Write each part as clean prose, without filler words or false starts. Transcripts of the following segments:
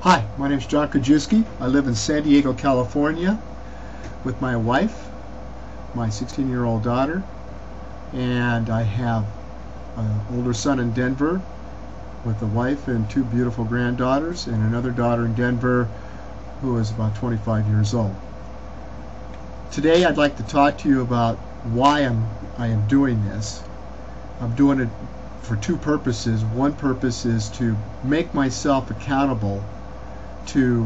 Hi, my name is John Krajewski. I live in San Diego, California with my wife, my 16-year-old daughter, and I have an older son in Denver with a wife and two beautiful granddaughters and another daughter in Denver who is about 25 years old. Today I'd like to talk to you about why I am doing this. I'm doing it for two purposes. One purpose is to make myself accountable to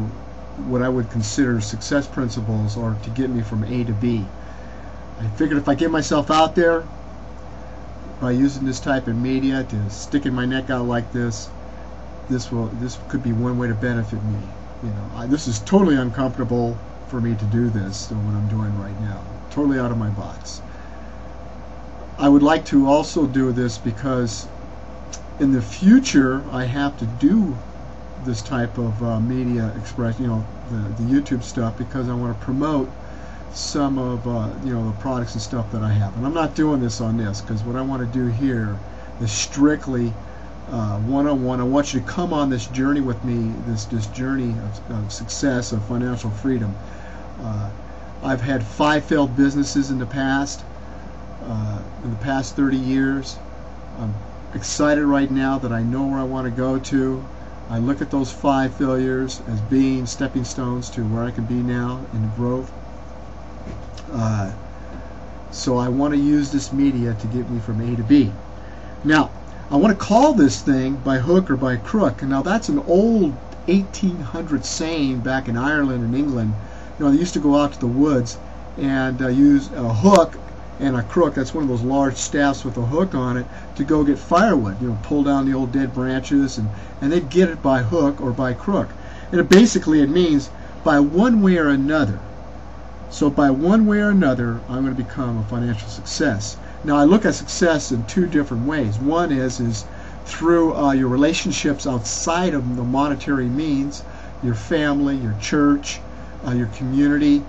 what I would consider success principles, or to get me from A to B. I figured if I get myself out there by using this type of media, to sticking my neck out like this could be one way to benefit me. This is totally uncomfortable for me to do this, what I'm doing right now. Totally out of my box. I would like to also do this because in the future I have to do this type of media expression, the YouTube stuff, because I want to promote some of the products and stuff that I have. And I'm not doing this on this, because what I want to do here is strictly one-on-one. I want you to come on this journey with me, this journey of success, of financial freedom. I've had 5 failed businesses in the past 30 years. I'm excited right now that I know where I want to go to. I look at those 5 failures as being stepping stones to where I can be now in growth. So I want to use this media to get me from A to B. Now, I want to call this thing by hook or by crook. Now, that's an old 1800 saying back in Ireland and England. They used to go out to the woods and use a hook and a crook. That's one of those large staffs with a hook on it, to go get firewood, pull down the old dead branches, and they'd get it by hook or by crook. And it means by one way or another. So by one way or another, I'm going to become a financial success. Now, I look at success in 2 different ways. One is through your relationships outside of the monetary means, your family, your church, your community.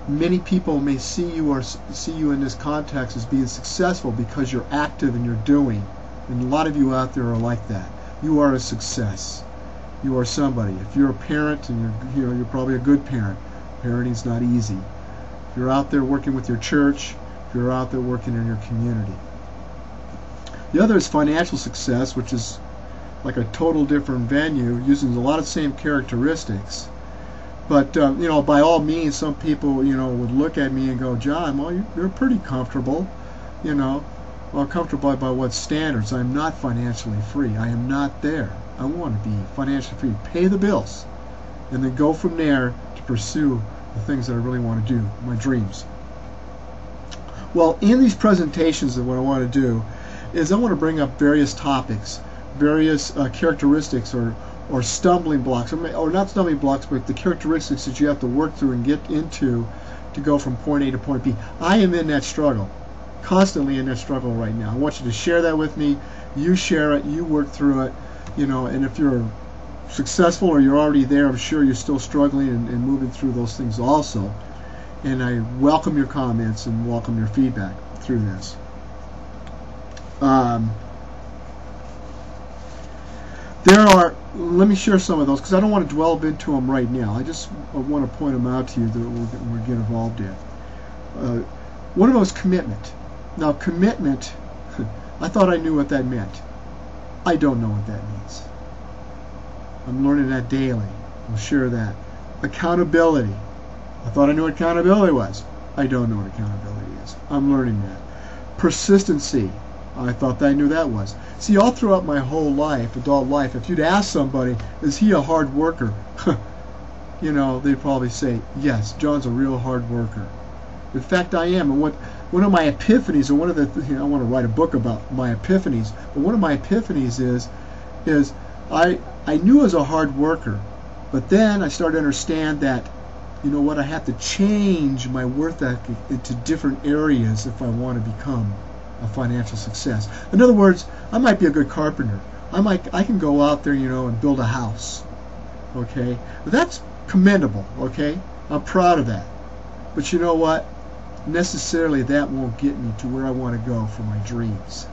Many people may see you in this context as being successful because you're active and you're doing. And a lot of you out there are like that. You are a success. You are somebody. If you're a parent, and you're probably a good parent. Parenting's not easy. If you're out there working with your church, if you're out there working in your community. The other is financial success, which is like a total different venue, using a lot of the same characteristics. But, by all means, some people, would look at me and go, John, well, you're pretty comfortable, Well, comfortable by what standards? I'm not financially free. I am not there. I want to be financially free. Pay the bills. And then go from there to pursue the things that I really want to do, my dreams. Well, in these presentations, what I want to do is I want to bring up various topics, various characteristics or stumbling blocks, or not stumbling blocks, but the characteristics that you have to work through and get into to go from point A to point B. I am in that struggle, constantly in that struggle right now. I want you to share that with me. You share it, you work through it, and if you're successful or you're already there, I'm sure you're still struggling and moving through those things also. And I welcome your comments and welcome your feedback through this. Let me share some of those, because I don't want to dwell into them right now. I just want to point them out to you that we're get involved in. One of those, commitment. Now, commitment, I thought I knew what that meant. I don't know what that means. I'm learning that daily. I'll share that. Accountability. I thought I knew what accountability was. I don't know what accountability is. I'm learning that. Persistency. I thought that I knew that was. See, all throughout my whole life, adult life, if you'd ask somebody, is he a hard worker? They'd probably say, yes, John's a real hard worker. In fact, I am. And one of my epiphanies, or I want to write a book about my epiphanies, but one of my epiphanies is I knew I was a hard worker, but then I started to understand that, I have to change my work ethic into different areas if I want to become a financial success. In other words, I might be a good carpenter. I can go out there, and build a house. Okay? But that's commendable, okay? I'm proud of that. But you know what? Necessarily that won't get me to where I want to go for my dreams.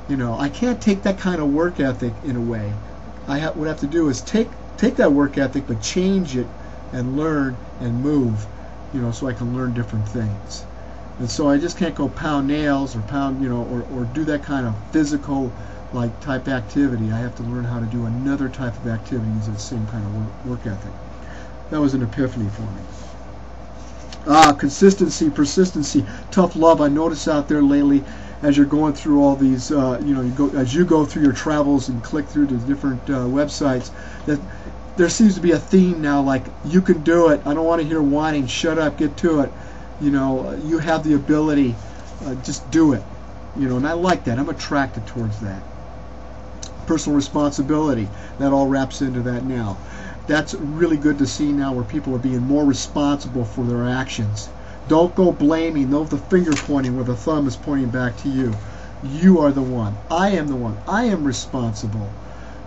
I can't take that kind of work ethic in a way. What I have to do is take take that work ethic but change it and learn and move, so I can learn different things. And so I just can't go pound nails or pound, or do that kind of physical type activity. I have to learn how to do another type of activity, use that same kind of work ethic. That was an epiphany for me. Consistency, persistency, tough love. I notice out there lately, as you're going through all these, as you go through your travels and click through the different websites, that there seems to be a theme now, like, you can do it. I don't want to hear whining. Shut up. Get to it. You have the ability. Just do it. And I like that. I'm attracted towards that. Personal responsibility. That all wraps into that now. That's really good to see now, where people are being more responsible for their actions. Don't go blaming, no the finger pointing where the thumb is pointing back to you. You are the one. I am the one. I am responsible.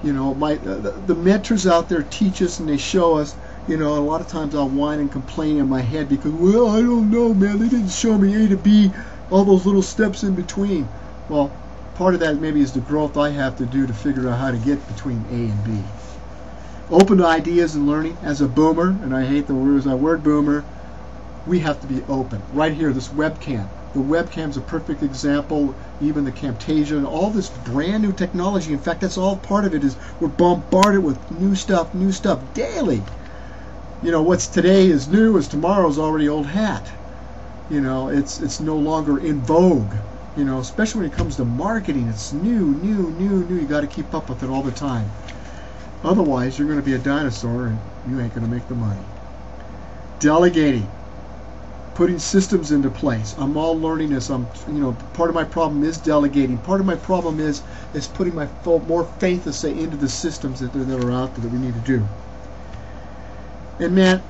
The mentors out there teach us and they show us. A lot of times I'll whine and complain in my head because, well, I don't know, man. They didn't show me A to B, all those little steps in between. Well, part of that maybe is the growth I have to do to figure out how to get between A and B. Open to ideas and learning. As a boomer, and I hate the word boomer, we have to be open. Right here, this webcam. The webcam's a perfect example. Even the Camtasia and all this brand new technology. In fact, that's all part of it. Is we're bombarded with new stuff daily. What's today is new, is tomorrow's already old hat. It's no longer in vogue. Especially when it comes to marketing, it's new. You got to keep up with it all the time. Otherwise, you're going to be a dinosaur and you ain't going to make the money. Delegating. Putting systems into place. I'm all learning this. Part of my problem is delegating. Part of my problem is putting my more faith, let's say, into the systems that are out there that we need to do. And man,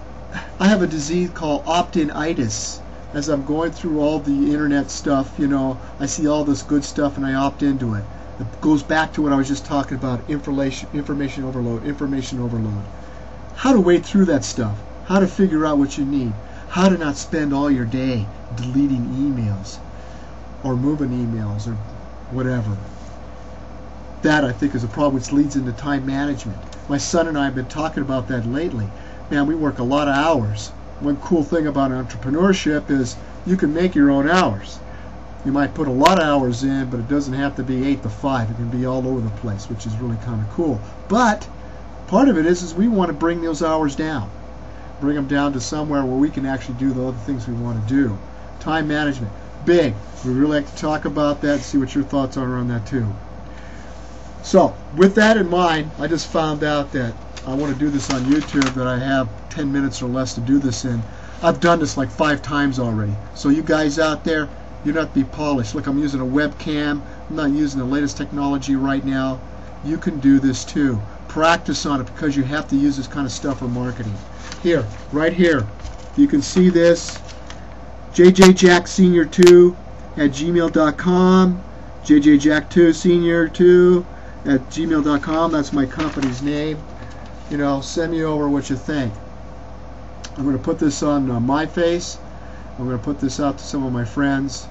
I have a disease called opt-in-itis. As I'm going through all the internet stuff, I see all this good stuff and I opt into it. It goes back to what I was just talking about, information overload. How to wade through that stuff. How to figure out what you need. How to not spend all your day deleting emails or moving emails or whatever. That, I think, is a problem, which leads into time management. My son and I have been talking about that lately. Man, we work a lot of hours. One cool thing about entrepreneurship is you can make your own hours. You might put a lot of hours in, but it doesn't have to be 8 to 5. It can be all over the place, which is really kind of cool. But part of it is we want to bring those hours down. Bring them down to somewhere where we can actually do the other things we want to do. Time management. Big. We'd really like to talk about that and see what your thoughts are on that too. So, with that in mind, I just found out that I want to do this on YouTube, that I have 10 minutes or less to do this in. I've done this like 5 times already. So you guys out there, you don't have to be polished. Look, I'm using a webcam. I'm not using the latest technology right now. You can do this too. Practice on it, because you have to use this kind of stuff for marketing. Here, right here, you can see this. jjjacksenior2 at gmail.com. jjjack2senior2 at gmail.com. That's my company's name. Send me over what you think. I'm going to put this on my face. I'm going to put this out to some of my friends.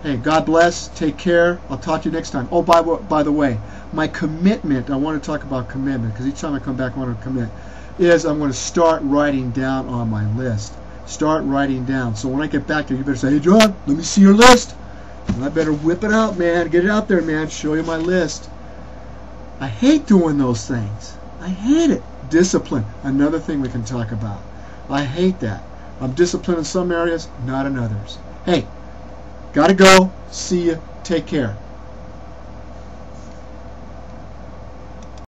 Hey, God bless. Take care. I'll talk to you next time. Oh, by the way, my commitment, I want to talk about commitment, because each time I come back I want to commit, is I'm going to start writing down on my list. Start writing down. So when I get back there, you better say, hey, John, let me see your list. And I better whip it out, man. Get it out there, man. Show you my list. I hate doing those things. I hate it. Discipline. Another thing we can talk about. I hate that. I'm disciplined in some areas, not in others. Hey, gotta go. See you. Take care.